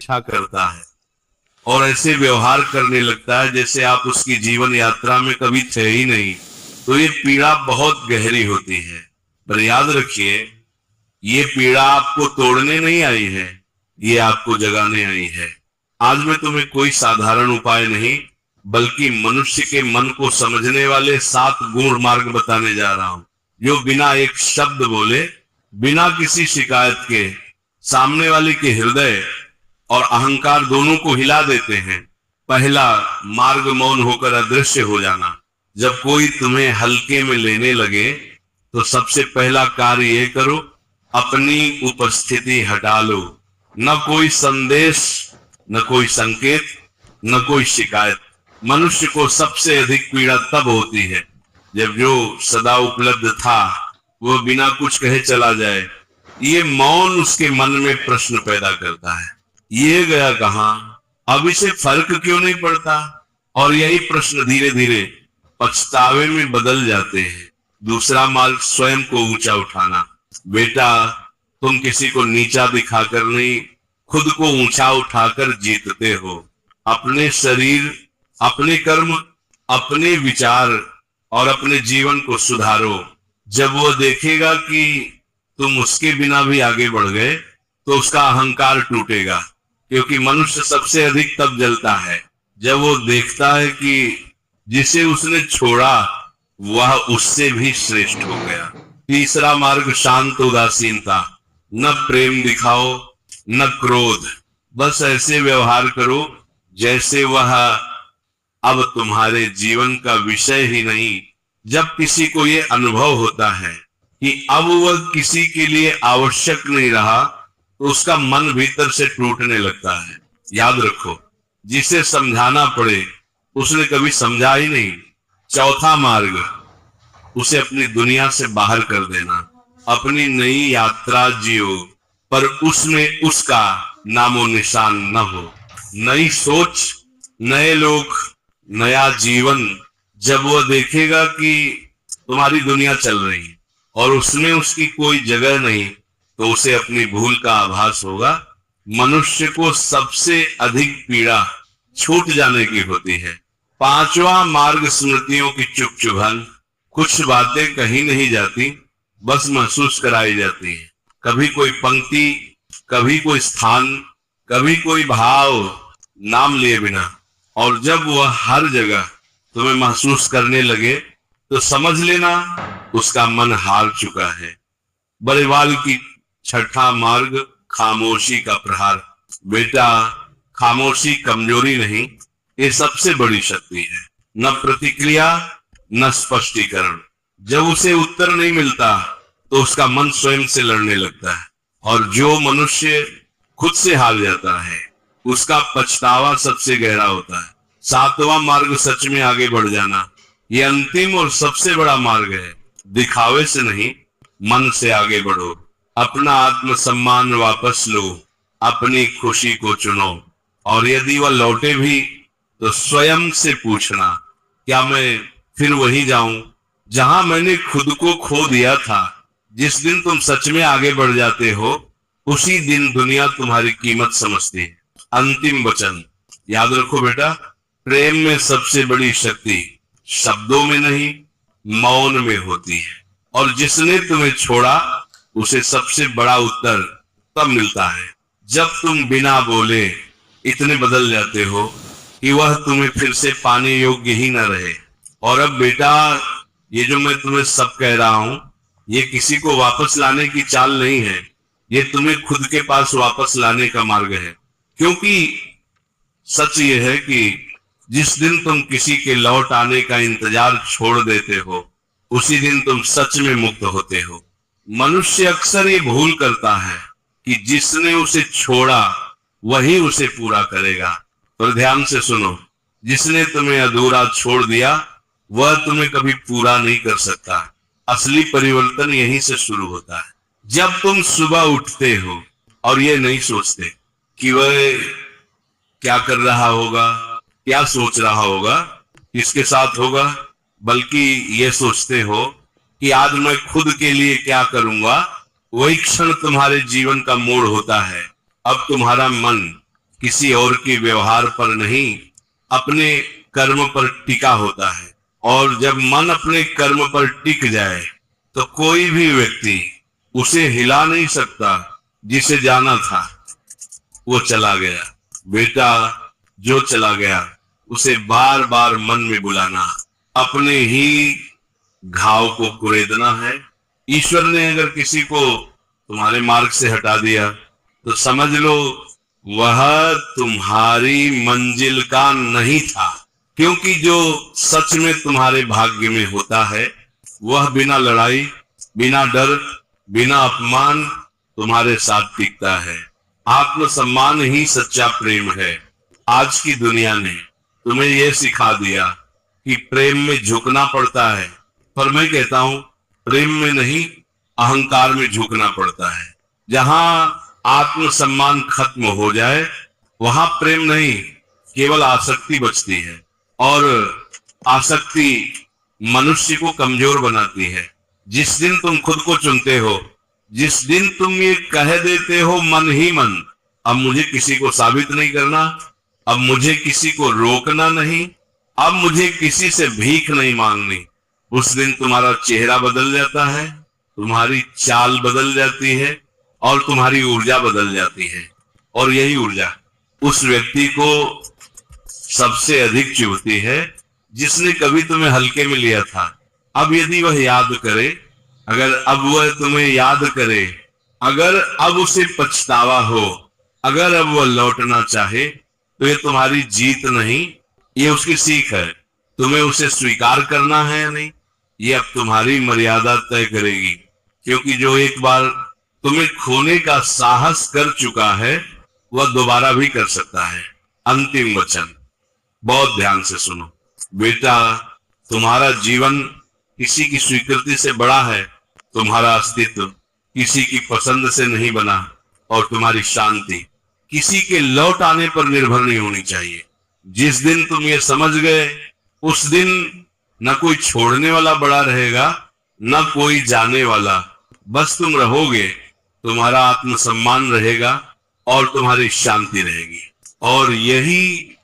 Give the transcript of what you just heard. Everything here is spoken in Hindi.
इच्छा करता है और ऐसे व्यवहार करने लगता है जैसे आप उसकी जीवन यात्रा में कभी थे ही नहीं, तो ये पीड़ा बहुत गहरी होती है। पर याद रखिए, ये पीड़ा आपको तोड़ने नहीं आई है, ये आपको जगाने आई है। आज मैं तुम्हें कोई साधारण उपाय नहीं बल्कि मनुष्य के मन को समझने वाले 7 गूढ़ मार्ग बताने जा रहा हूं, जो बिना एक शब्द बोले, बिना किसी शिकायत के सामने वाले के हृदय और अहंकार दोनों को हिला देते हैं। पहला मार्ग, मौन होकर अदृश्य हो जाना। जब कोई तुम्हें हल्के में लेने लगे तो सबसे पहला कार्य ये करो, अपनी उपस्थिति हटा लो। न कोई संदेश, न कोई संकेत, न कोई शिकायत। मनुष्य को सबसे अधिक पीड़ा तब होती है जब जो सदा उपलब्ध था वो बिना कुछ कहे चला जाए। ये मौन उसके मन में प्रश्न पैदा करता है, ये गया कहां, अब इसे फर्क क्यों नहीं पड़ता। और यही प्रश्न धीरे धीरे पछतावे में बदल जाते हैं। दूसरा मार्ग, स्वयं को ऊंचा उठाना। बेटा, तुम किसी को नीचा दिखाकर नहीं, खुद को ऊंचा उठाकर जीतते हो। अपने शरीर, अपने कर्म, अपने विचार और अपने जीवन को सुधारो। जब वो देखेगा कि तुम उसके बिना भी आगे बढ़ गए तो उसका अहंकार टूटेगा, क्योंकि मनुष्य सबसे अधिक तब जलता है जब वो देखता है कि जिसे उसने छोड़ा वह उससे भी श्रेष्ठ हो गया। तीसरा मार्ग, शांत उदासीनता। न प्रेम दिखाओ, न क्रोध, बस ऐसे व्यवहार करो जैसे वह अब तुम्हारे जीवन का विषय ही नहीं। जब किसी को ये अनुभव होता है कि अब वह किसी के लिए आवश्यक नहीं रहा तो उसका मन भीतर से टूटने लगता है। याद रखो, जिसे समझाना पड़े उसने कभी समझा ही नहीं। चौथा मार्ग, उसे अपनी दुनिया से बाहर कर देना। अपनी नई यात्रा जियो, पर उसमें उसका नामो निशान न हो। नई सोच, नए लोग, नया जीवन। जब वह देखेगा कि तुम्हारी दुनिया चल रही और उसमें उसकी कोई जगह नहीं तो उसे अपनी भूल का आभास होगा। मनुष्य को सबसे अधिक पीड़ा छूट जाने की होती है। पांचवा मार्ग, स्मृतियों की चुप चुभन। कुछ बातें कही नहीं जाती, बस महसूस कराई जाती है। कभी कोई पंक्ति, कभी कोई स्थान, कभी कोई भाव, नाम लिए बिना। और जब वह हर जगह तुम्हें महसूस करने लगे तो समझ लेना उसका मन हार चुका है। बड़ेवाल की छठा मार्ग, खामोशी का प्रहार। बेटा, खामोशी कमजोरी नहीं, ये सबसे बड़ी शक्ति है। न प्रतिक्रिया, न स्पष्टीकरण। जब उसे उत्तर नहीं मिलता तो उसका मन स्वयं से लड़ने लगता है, और जो मनुष्य खुद से हार जाता है उसका पछतावा सबसे गहरा होता है। सातवां मार्ग, सच में आगे बढ़ जाना। ये अंतिम और सबसे बड़ा मार्ग है। दिखावे से नहीं, मन से आगे बढ़ो। अपना आत्मसम्मान वापस लो, अपनी खुशी को चुनो, और यदि वह लौटे भी तो स्वयं से पूछना, क्या मैं फिर वही जाऊं जहां मैंने खुद को खो दिया था। जिस दिन तुम सच में आगे बढ़ जाते हो उसी दिन दुनिया तुम्हारी कीमत समझती है। अंतिम वचन, याद रखो बेटा, प्रेम में सबसे बड़ी शक्ति शब्दों में नहीं, मौन में होती है। और जिसने तुम्हें छोड़ा उसे सबसे बड़ा उत्तर तब मिलता है जब तुम बिना बोले इतने बदल जाते हो कि वह तुम्हें फिर से पाने योग्य ही न रहे। और अब बेटा, ये जो मैं तुम्हें सब कह रहा हूं, ये किसी को वापस लाने की चाल नहीं है, ये तुम्हें खुद के पास वापस लाने का मार्ग है। क्योंकि सच ये है कि जिस दिन तुम किसी के लौट आने का इंतजार छोड़ देते हो उसी दिन तुम सच में मुक्त होते हो। मनुष्य अक्सर ये भूल करता है कि जिसने उसे छोड़ा वही उसे पूरा करेगा। तो ध्यान से सुनो, जिसने तुम्हें अधूरा छोड़ दिया वह तुम्हें कभी पूरा नहीं कर सकता। असली परिवर्तन यहीं से शुरू होता है, जब तुम सुबह उठते हो और ये नहीं सोचते कि वह क्या कर रहा होगा, क्या सोच रहा होगा, किसके साथ होगा, बल्कि ये सोचते हो कि आज मैं खुद के लिए क्या करूंगा। वही क्षण तुम्हारे जीवन का मोड़ होता है। अब तुम्हारा मन किसी और के व्यवहार पर नहीं, अपने कर्म पर टिका होता है। और जब मन अपने कर्म पर टिक जाए तो कोई भी व्यक्ति उसे हिला नहीं सकता। जिसे जाना था वो चला गया। बेटा, जो चला गया उसे बार बार मन में बुलाना, अपने ही घाव को कुरेदना है। ईश्वर ने अगर किसी को तुम्हारे मार्ग से हटा दिया तो समझ लो वह तुम्हारी मंजिल का नहीं था, क्योंकि जो सच में तुम्हारे भाग्य में होता है वह बिना लड़ाई, बिना डर, बिना अपमान तुम्हारे साथ टिकता है। आत्मसम्मान ही सच्चा प्रेम है। आज की दुनिया ने तुम्हें यह सिखा दिया कि प्रेम में झुकना पड़ता है, पर मैं कहता हूं प्रेम में नहीं, अहंकार में झुकना पड़ता है। जहां आत्मसम्मान खत्म हो जाए वहां प्रेम नहीं, केवल आसक्ति बचती है। और आसक्ति मनुष्य को कमजोर बनाती है। जिस दिन तुम खुद को चुनते हो, जिस दिन तुम ये कह देते हो मन ही मन, अब मुझे किसी को साबित नहीं करना, अब मुझे किसी को रोकना नहीं, अब मुझे किसी से भीख नहीं मांगनी, उस दिन तुम्हारा चेहरा बदल जाता है, तुम्हारी चाल बदल जाती है और तुम्हारी ऊर्जा बदल जाती है। और यही ऊर्जा उस व्यक्ति को सबसे अधिक चुभती है जिसने कभी तुम्हें हल्के में लिया था। अब यदि वह याद करे, अगर अब वह तुम्हें याद करे, अगर अब उसे पछतावा हो, अगर अब वह लौटना चाहे, तो ये तुम्हारी जीत नहीं, ये उसकी सीख है। तुम्हें उसे स्वीकार करना है या नहीं, ये अब तुम्हारी मर्यादा तय करेगी। क्योंकि जो एक बार तुम्हें खोने का साहस कर चुका है वह दोबारा भी कर सकता है। अंतिम वचन बहुत ध्यान से सुनो। बेटा, तुम्हारा जीवन किसी की स्वीकृति से बड़ा है, तुम्हारा अस्तित्व किसी की पसंद से नहीं बना, और तुम्हारी शांति किसी के लौट आने पर निर्भर नहीं होनी चाहिए। जिस दिन तुम ये समझ गए उस दिन न कोई छोड़ने वाला बड़ा रहेगा, न कोई जाने वाला, बस तुम रहोगे, तुम्हारा आत्मसम्मान रहेगा और तुम्हारी शांति रहेगी। और यही